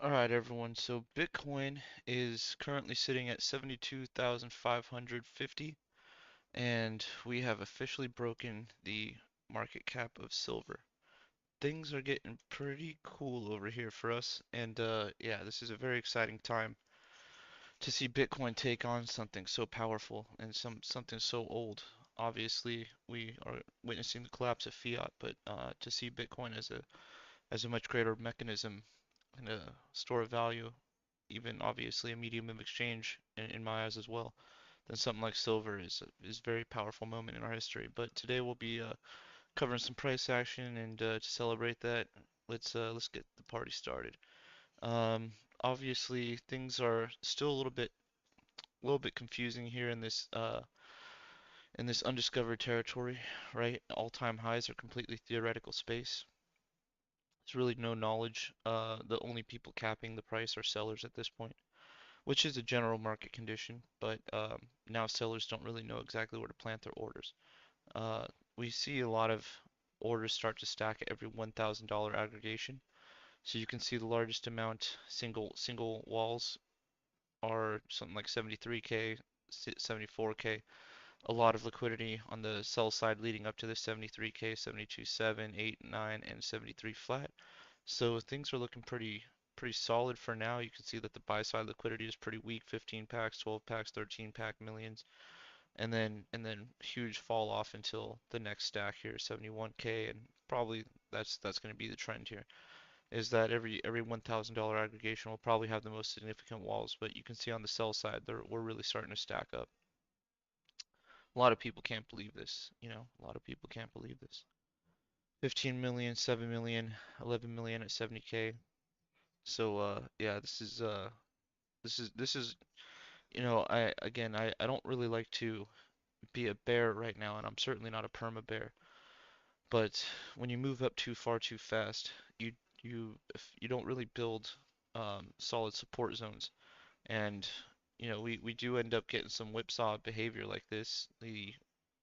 All right, everyone. So Bitcoin is currently sitting at 72,550, and we have officially broken the market cap of silver. Things are getting pretty cool over here for us, and yeah, this is a very exciting time to see Bitcoin take on something so powerful and something so old. Obviously, we are witnessing the collapse of fiat, but to see Bitcoin as a much greater mechanism and a store of value, even obviously a medium of exchange in my eyes as well, then something like silver is a very powerful moment in our history. But today we'll be covering some price action, and to celebrate that, let's get the party started. Um, Obviously things are still a little bit confusing here in this undiscovered territory, right? All-time highs are completely theoretical space. There's really no knowledge. The only people capping the price are sellers at this point, which is a general market condition, but now sellers don't really know exactly where to plant their orders. Uh, we see a lot of orders start to stack at every $1,000 aggregation. So you can see the largest amount, single walls are something like 73K, 74K. A lot of liquidity on the sell side leading up to the 73K, 72.7, 8, 9, and 73 flat. So things are looking pretty solid for now. You can see that the buy side liquidity is pretty weak, 15 packs, 12 packs, 13 pack millions, and then huge fall off until the next stack here, 71K, and probably that's going to be the trend here. Is that every $1,000 aggregation will probably have the most significant walls, but you can see on the sell side we're really starting to stack up. A lot of people can't believe this, a lot of people can't believe this. 15 million, 7 million, 11 million at 70K. So yeah, this is I don't really like to be a bear right now, and I'm certainly not a perma bear. But when you move up too far too fast, you if you don't really build solid support zones, and we do end up getting some whipsaw behavior like this. The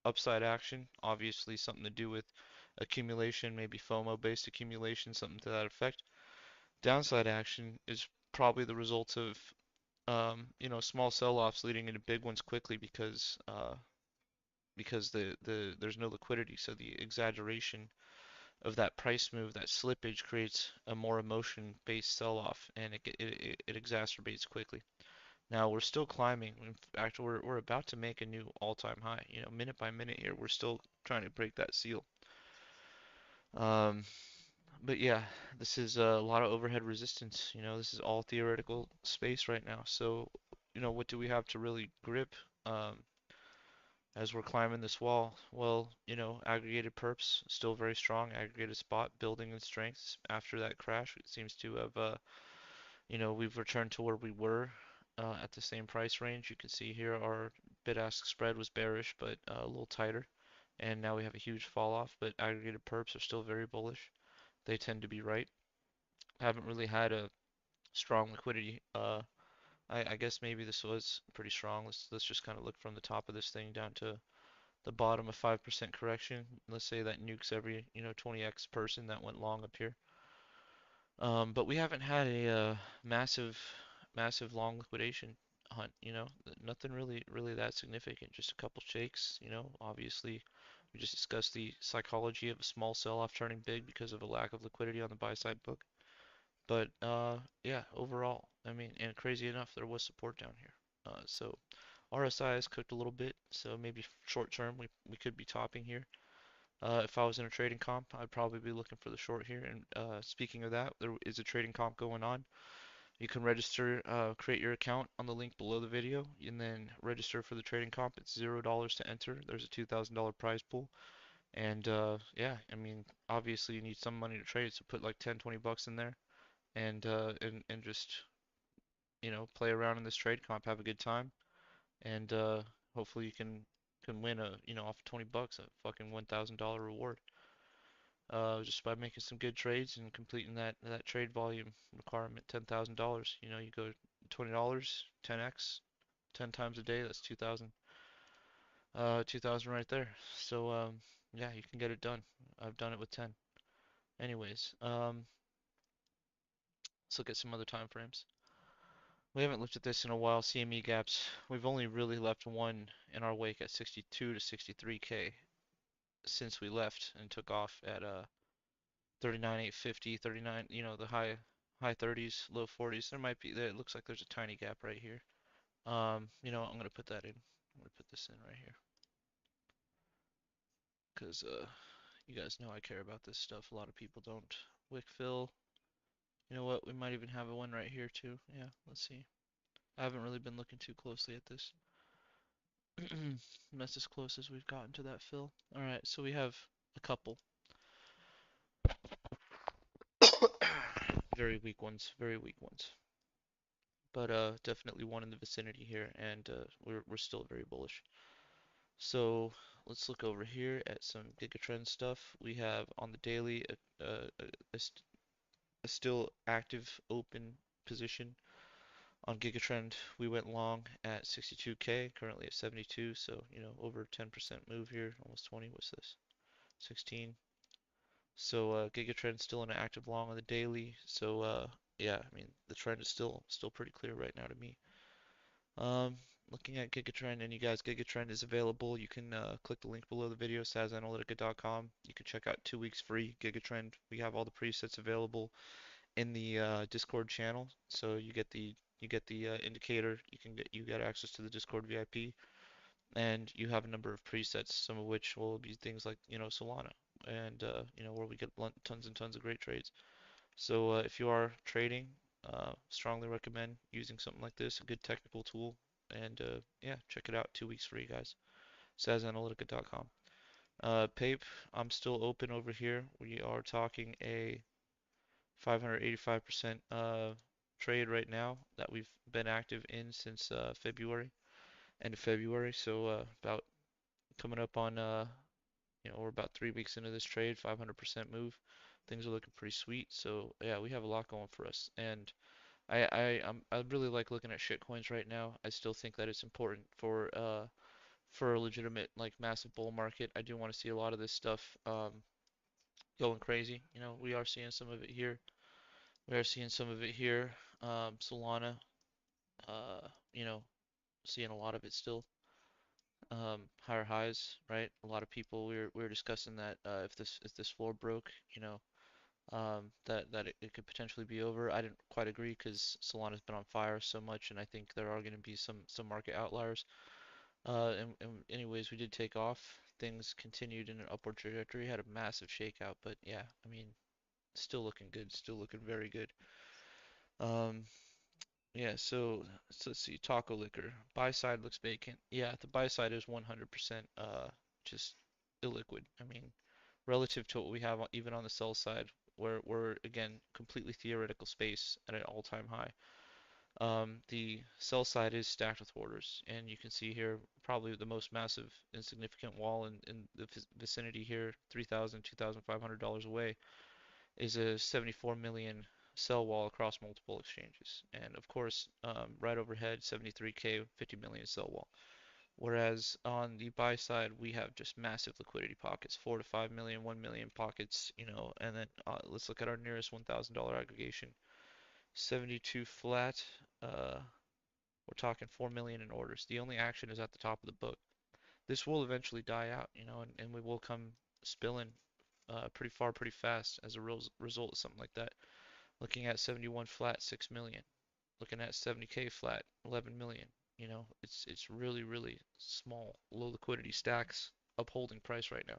upside action, obviously something to do with accumulation, maybe FOMO based accumulation, something to that effect. Downside action is probably the result of small sell-offs leading into big ones quickly because there's no liquidity. So the exaggeration of that price move, that slippage creates a more emotion-based sell-off, and it exacerbates quickly. Now we're still climbing. In fact, we're about to make a new all-time high. Minute by minute here, we're still trying to break that seal. Um, but yeah, this is a lot of overhead resistance. This is all theoretical space right now. So, what do we have to really grip um, as we're climbing this wall? Well, aggregated perps still very strong. Aggregated spot building in strengths after that crash. It seems to have, we've returned to where we were at the same price range. You can see here our bid-ask spread was bearish, but a little tighter. And now we have a huge fall off, but aggregated perps are still very bullish. They tend to be right. Haven't really had a strong liquidity. I guess maybe this was pretty strong. Let's just kind of look from the top of this thing down to the bottom of 5% correction. Let's say that nukes every 20x person that went long up here. But we haven't had a massive long liquidation hunt. Nothing really that significant. Just a couple shakes. Obviously we just discussed the psychology of a small sell-off turning big because of a lack of liquidity on the buy side book. But yeah, overall, I mean, and crazy enough, there was support down here. So RSI has cooked a little bit, so maybe short term we could be topping here. If I was in a trading comp, I'd probably be looking for the short here. And speaking of that, there is a trading comp going on. You can register, create your account on the link below the video, and then register for the trading comp. It's $0 to enter. There's a $2,000 prize pool. And yeah, I mean, obviously you need some money to trade, so put like 10, 20 bucks in there and just play around in this trade comp, have a good time, and hopefully you can win off 20 bucks a fucking $1,000 reward. Just by making some good trades and completing that trade volume requirement, $10,000. You go $20, 10x, 10 times a day, that's 2,000. 2,000 right there. So yeah, you can get it done. I've done it with 10. Anyways, Let's look at some other time frames. We haven't looked at this in a while. CME gaps. We've only really left one in our wake at 62 to 63K since we left and took off at 39,850, 39, the high 30s, low 40s. There might be there. It looks like there's a tiny gap right here. I'm gonna put that in. I'm gonna put this in right here because you guys know I care about this stuff. A lot of people don't. Wick fill. You know what? We might even have a one right here too. Yeah, let's see. I haven't really been looking too closely at this. That's as close as we've gotten to that fill. All right, so we have a couple very weak ones, very weak ones. But definitely one in the vicinity here, and we're still very bullish. So let's look over here at some GigaTrend stuff. We have on the daily a still active open position on GigaTrend. We went long at 62K, currently at 72, so over 10% move here, almost 20. What's this? 16. So GigaTrend still in an active long on the daily. So yeah, I mean the trend is still pretty clear right now to me. Um, Looking at GigaTrend, and you guys, GigaTrend is available. You can click the link below the video, sazanalytica.com. You can check out 2 weeks free GigaTrend. We have all the presets available in the Discord channel. So you get the indicator. You get access to the Discord VIP, and you have a number of presets, some of which will be things like Solana, and where we get tons and tons of great trades. So if you are trading, strongly recommend using something like this, a good technical tool. And yeah, check it out. 2 weeks free, guys. sazanalytica.com. PAPE, I'm still open over here. We are talking a 585% trade right now that we've been active in since February, end of February. So about coming up on we're about 3 weeks into this trade, 500% move. Things are looking pretty sweet. So yeah, we have a lot going for us, and I really like looking at shitcoins right now. I still think that it's important for a legitimate like massive bull market. I do want to see a lot of this stuff going crazy. We are seeing some of it here. We are seeing some of it here. Solana, uh, you know, seeing a lot of it still. Higher highs, right? A lot of people we were discussing that if this floor broke, that it could potentially be over. I didn't quite agree because Solana's been on fire so much, and I think there are going to be some market outliers. And anyways, we did take off. Things continued in an upward trajectory. Had a massive shakeout, but yeah, I mean, still looking good. Still looking very good. Um, yeah. So let's see. Taco liquor. Buy side looks vacant. Yeah, the buy side is 100% just illiquid. I mean, relative to what we have even on the sell side, where we're again completely theoretical space at an all-time high. The sell side is stacked with orders, and you can see here probably the most massive insignificant wall in the vicinity here, 3,000, $2,500 away, is a 74 million sell wall across multiple exchanges. And of course, right overhead, 73K, 50 million sell wall. Whereas on the buy side, we have just massive liquidity pockets, 4 to 5 million, 1 million pockets, and then let's look at our nearest $1,000 aggregation. 72 flat, we're talking 4 million in orders. The only action is at the top of the book. This will eventually die out, and we will come spilling pretty far, pretty fast as a result of something like that. Looking at 71 flat, 6 million. Looking at 70K flat, 11 million. It's really, really small, low liquidity stacks upholding price right now.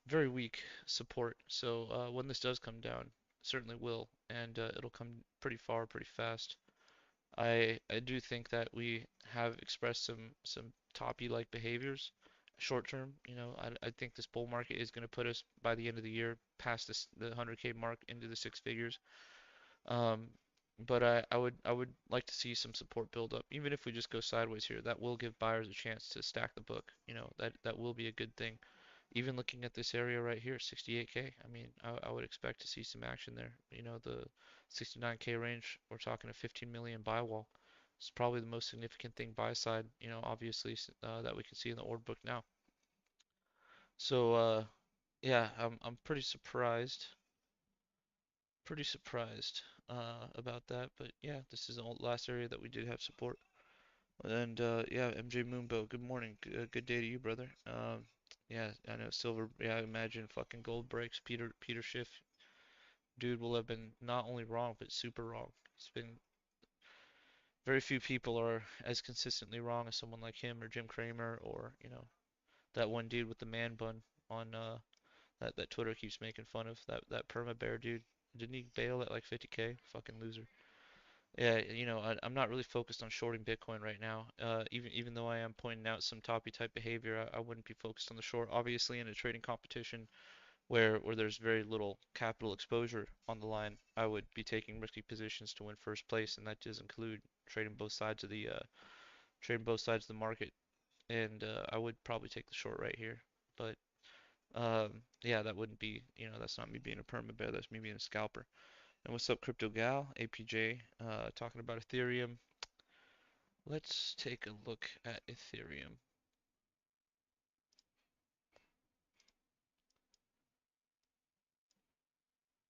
Very weak support. So when this does come down, certainly will, and it'll come pretty far, pretty fast. I do think that we have expressed some toppy-like behaviors short term. I think this bull market is going to put us by the end of the year past the 100K mark into the six figures. Um, but I would like to see some support build up, even if we just go sideways here. That will give buyers a chance to stack the book. That will be a good thing. Even looking at this area right here, 68K. I mean, I would expect to see some action there. The 69K range, we're talking a 15 million buy wall. It's probably the most significant thing buy side. Obviously that we can see in the order book now. So yeah, I'm pretty surprised. Pretty surprised about that. But yeah, this is the last area that we did have support. And yeah, MJ Moonbow, good morning. Good day to you, brother. Yeah, I know silver. Yeah, I imagine fucking gold breaks. Peter Schiff, dude, will have been not only wrong but super wrong. It's been very few people are as consistently wrong as someone like him or Jim Cramer or that one dude with the man bun on that Twitter keeps making fun of, that perma bear dude. Didn't he bail at like 50K? Fucking loser. Yeah, I'm not really focused on shorting Bitcoin right now. Even though I am pointing out some toppy type behavior, I wouldn't be focused on the short. Obviously, in a trading competition where there's very little capital exposure on the line, I would be taking risky positions to win first place, and that does include trading both sides of the market. And I would probably take the short right here, but yeah, that wouldn't be, that's not me being a perma bear. That's me being a scalper. And what's up, Crypto Gal, APJ, talking about Ethereum. Let's take a look at Ethereum.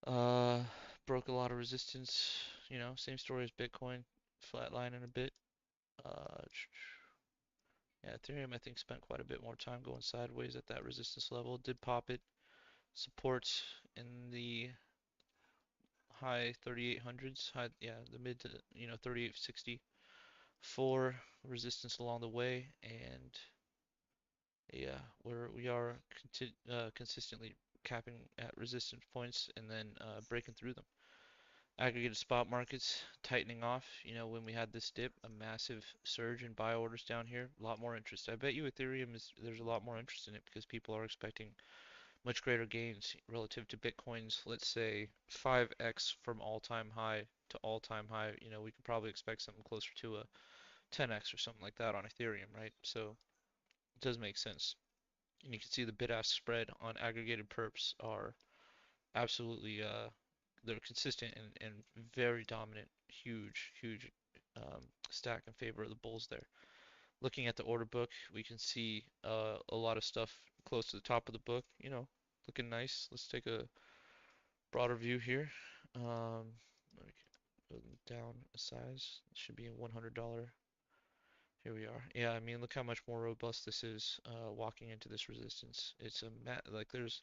Uh, Broke a lot of resistance. Same story as Bitcoin, flatlining a bit. Uh, yeah, Ethereum I think spent quite a bit more time going sideways at that resistance level. Did pop it. Support in the high 3800s, yeah, the mid to 3860. Four resistance along the way, and yeah, we are consistently capping at resistance points and then breaking through them. Aggregated spot markets tightening off. When we had this dip, a massive surge in buy orders down here, a lot more interest. I bet you Ethereum there's a lot more interest in it because people are expecting much greater gains relative to Bitcoin's, let's say 5x from all-time high to all-time high. We could probably expect something closer to a 10x or something like that on Ethereum, right? So it does make sense. And you can see the bid-ask spread on aggregated perps are absolutely they're consistent and very dominant, huge stack in favor of the bulls there. Looking at the order book, we can see a lot of stuff close to the top of the book, looking nice. Let's take a broader view here. Let me go down a size. It should be a $100. Here we are. Yeah, I mean, look how much more robust this is walking into this resistance. It's like there's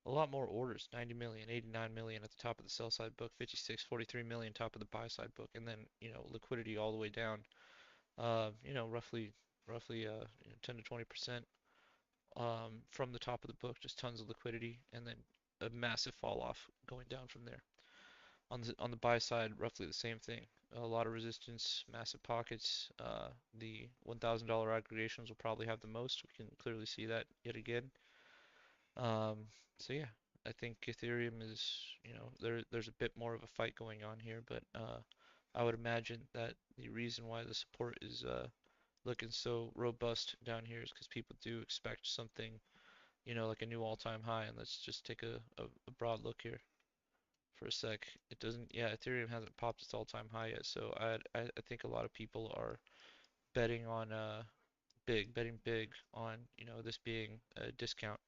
a lot more orders, 90 million, 89 million at the top of the sell side book, 56, 43 million top of the buy side book, and then, liquidity all the way down, roughly 10 to 20% from the top of the book, just tons of liquidity, and then a massive fall off going down from there. On the buy side, roughly the same thing. A lot of resistance, massive pockets. The $1,000 aggregations will probably have the most. We can clearly see that yet again. Um, so yeah, I think Ethereum is, there's a bit more of a fight going on here, but I would imagine that the reason why the support is looking so robust down here is because people do expect something, like a new all-time high. And let's just take a broad look here for a sec. It doesn't, yeah, Ethereum hasn't popped its all-time high yet, so I think a lot of people are betting on betting big on, this being a discount.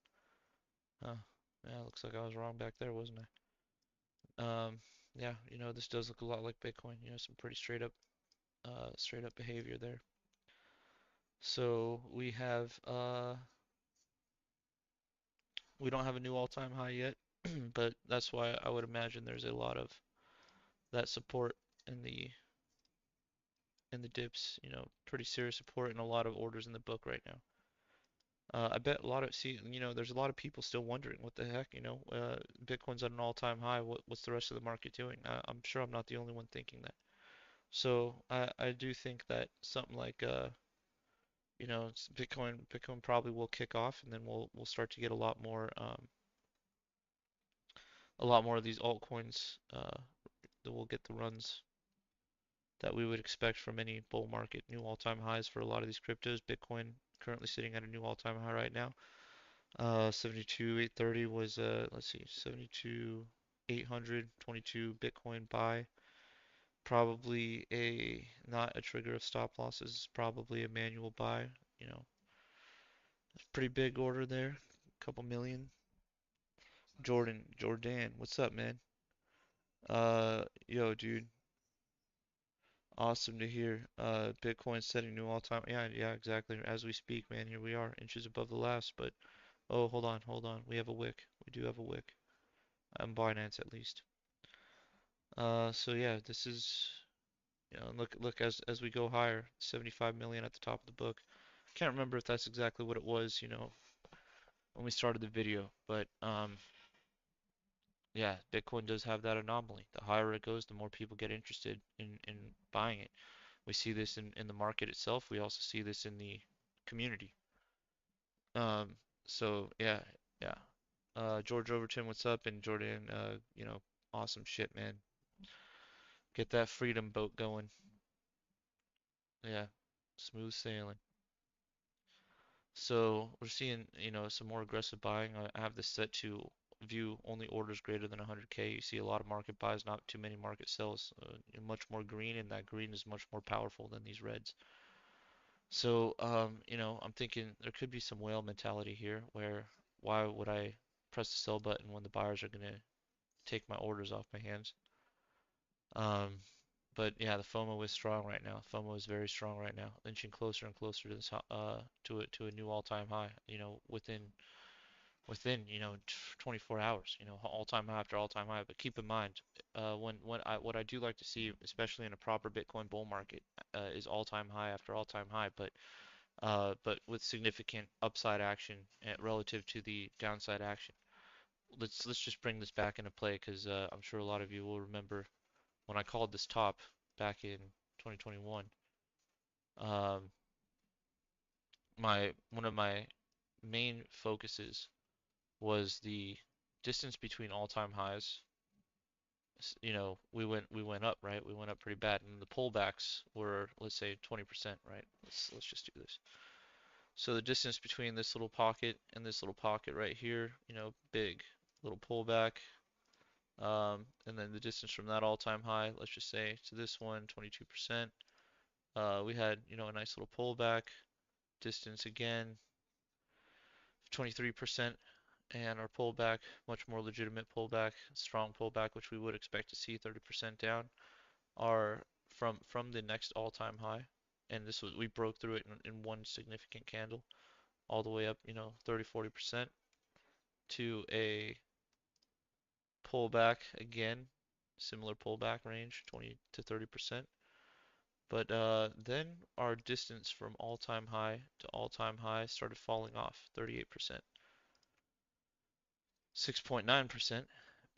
Huh. Yeah, looks like I was wrong back there, wasn't I? Yeah, this does look a lot like Bitcoin, some pretty straight up behavior there. So we don't have a new all-time high yet, but that's why I would imagine there's a lot of that support in the dips, pretty serious support and a lot of orders in the book right now. I bet a lot of there's a lot of people still wondering what the heck, Bitcoin's at an all-time high. What's the rest of the market doing? I'm sure I'm not the only one thinking that. So I do think that something like Bitcoin probably will kick off, and then we'll start to get a lot more of these altcoins that will get the runs that we would expect from any bull market. New all-time highs for a lot of these cryptos. Bitcoin currently sitting at a new all-time high right now. 72,830 was let's see, 72,800, 22 Bitcoin buy. Probably a not a trigger of stop losses, probably a manual buy. You know, pretty big order there, couple million. Jordan, what's up, man? Yo, dude, awesome to hear. Bitcoin setting new all-time. Yeah, yeah, exactly. As we speak, man, here we are, inches above the last. But oh, hold on. We have a wick. We do have a wick. On Binance at least. So yeah, this is, look as we go higher, 75 million at the top of the book. Can't remember if that's exactly what it was, when we started the video, but yeah, Bitcoin does have that anomaly. The higher it goes, the more people get interested in buying it. We see this in the market itself. We also see this in the community. Um, so yeah, yeah. George Overton, what's up? And Jordan, awesome shit, man. Get that freedom boat going. Yeah, smooth sailing. So we're seeing, some more aggressive buying. I have this set to view only orders greater than 100K. You see a lot of market buys, not too many market sells. Much more green, and that green is much more powerful than these reds. So, I'm thinking there could be some whale mentality here where why would I press the sell button when the buyers are going to take my orders off my hands? Um, but yeah, the FOMO is strong right now. FOMO is very strong right now, inching closer and closer to to a new all-time high, within 24 hours, all-time high after all-time high. But keep in mind, what I do like to see, especially in a proper Bitcoin bull market, is all-time high after all-time high, but with significant upside action relative to the downside action. Let's just bring this back into play because I'm sure a lot of you will remember when I called this top back in 2021. Um, my one of my main focuses was the distance between all-time highs. We went up, right? We went up pretty bad, and the pullbacks were, let's say, 20%, right? Let's just do this. So the distance between this little pocket and this little pocket right here, big little pullback. And then the distance from that all-time high, let's just say to this one, 22%. We had, a nice little pullback. Distance again, 23%. And our pullback, much more legitimate pullback, strong pullback, which we would expect to see 30% down, are from the next all-time high. And we broke through it in one significant candle, all the way up, 30, 40% to a pullback again, similar pullback range, 20 to 30%. But then our distance from all-time high to all-time high started falling off, 38%, 6.9%,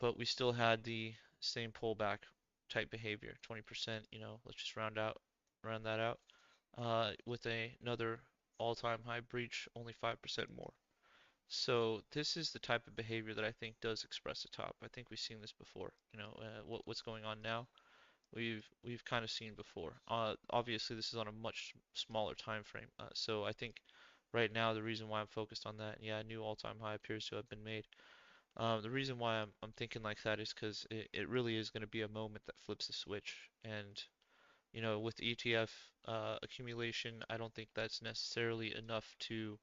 but we still had the same pullback type behavior, 20%, let's just round that out, with another all-time high breach, only 5% more. So this is the type of behavior that I think does express a top. I think we've seen this before. What's going on now, we've kind of seen before. Obviously, this is on a much smaller time frame. So I think right now the reason why I'm focused on that, yeah, a new all-time high appears to have been made. The reason why I'm thinking like that is because it really is going to be a moment that flips the switch. And with ETF accumulation, I don't think that's necessarily enough to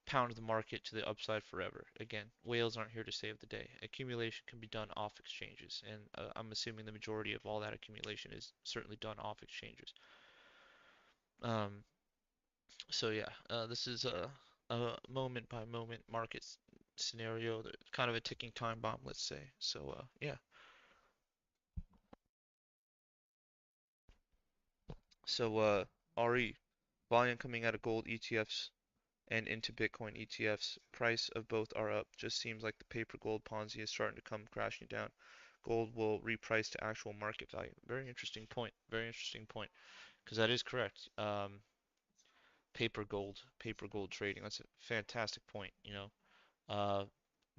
pound the market to the upside forever. Again, whales aren't here to save the day. Accumulation can be done off exchanges, and I'm assuming the majority of all that accumulation is certainly done off exchanges. Um, so yeah, this is a moment by moment market scenario, kind of a ticking time bomb, let's say. So yeah, so RE, volume coming out of gold ETFs and into Bitcoin ETFs. Price of both are up. Just seems like the paper gold Ponzi is starting to come crashing down. Gold will reprice to actual market value. Very interesting point. Very interesting point. Because that is correct. Paper gold trading. That's a fantastic point. Uh,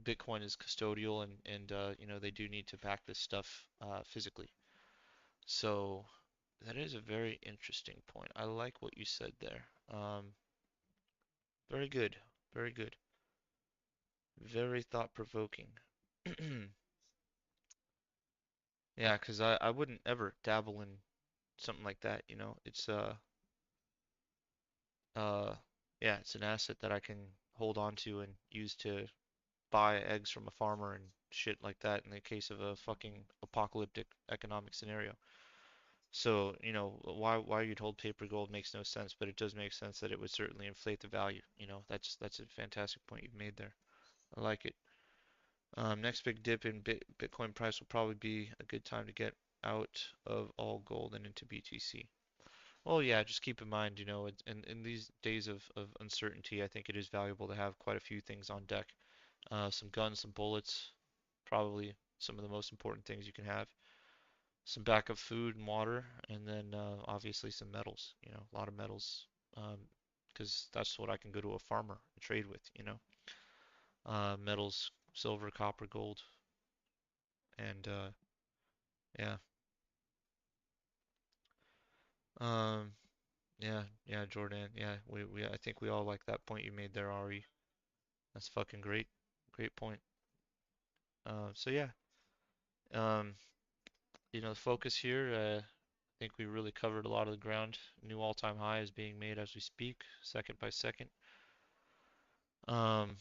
Bitcoin is custodial, and they do need to back this stuff physically. So that is a very interesting point. I like what you said there. Very good. Very good. Very thought-provoking. Yeah, because I wouldn't ever dabble in something like that. Uh yeah, it's an asset that I can hold on to and use to buy eggs from a farmer and shit like that in the case of a fucking apocalyptic economic scenario. So, why you'd hold paper gold makes no sense, but it does make sense that it would certainly inflate the value. That's a fantastic point you've made there. I like it. Next big dip in Bitcoin price will probably be a good time to get out of all gold and into BTC. Well, yeah, just keep in mind, in these days of uncertainty, I think it is valuable to have quite a few things on deck. Some guns, some bullets, probably some of the most important things you can have. Some backup food and water, and then obviously some metals, a lot of metals, because that's what I can go to a farmer and trade with. Metals, silver, copper, gold, and yeah. Um, yeah, yeah, Jordan. Yeah, I think we all like that point you made there, Ari. That's fucking great. Great point. So yeah, um, the focus here, I think we really covered a lot of the ground. New all-time high is being made as we speak, second by second. Um,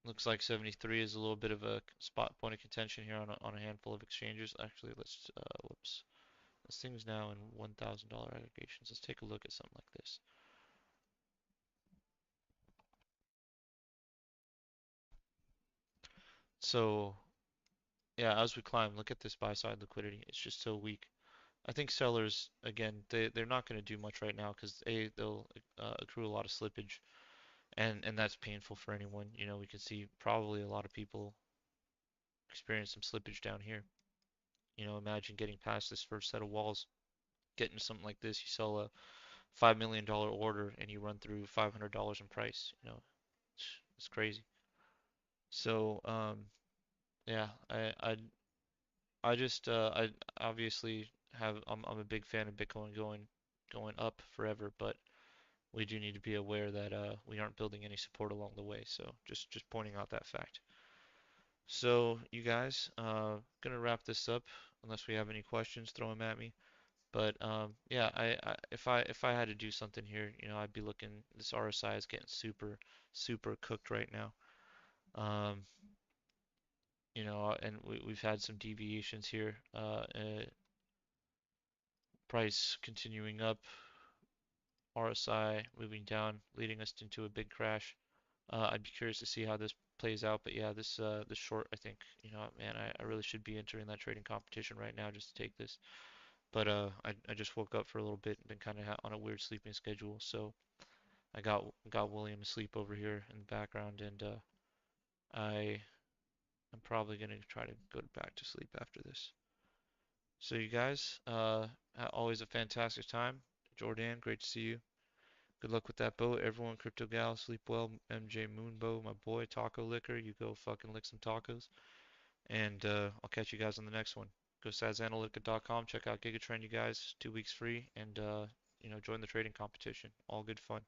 Looks like 73 is a little bit of a spot point of contention here on a handful of exchanges. Actually, whoops. This thing's now in $1,000 aggregations. Let's take a look at something like this. So, yeah, as we climb, look at this buy side liquidity. It's just so weak. I think sellers, again, they're not going to do much right now because they'll accrue a lot of slippage, and that's painful for anyone. We can see probably a lot of people experience some slippage down here. Imagine getting past this first set of walls, getting something like this. You sell a $5 million order and you run through $500 in price. It's crazy. So, yeah, I obviously I'm a big fan of Bitcoin going up forever, but we do need to be aware that we aren't building any support along the way. So just pointing out that fact. So you guys, gonna wrap this up unless we have any questions, throw them at me. But yeah, if I had to do something here, I'd be looking. This RSI is getting super cooked right now. Um, and we've had some deviations here. Price continuing up, RSI moving down, leading us into a big crash. I'd be curious to see how this plays out. But yeah, this short, I think, man, I really should be entering that trading competition right now just to take this. But I just woke up for a little bit and been kind of on a weird sleeping schedule, so I got William asleep over here in the background, and I am probably gonna try to go back to sleep after this. So you guys, always a fantastic time. Jordan, great to see you. Good luck with that boat. Everyone, Crypto Gal, sleep well. MJ Moonbow, my boy, Taco Liquor, you go fucking lick some tacos. And I'll catch you guys on the next one. Go sadsanalytica.com, check out GigaTrend, you guys. 2 weeks free, and join the trading competition. All good fun.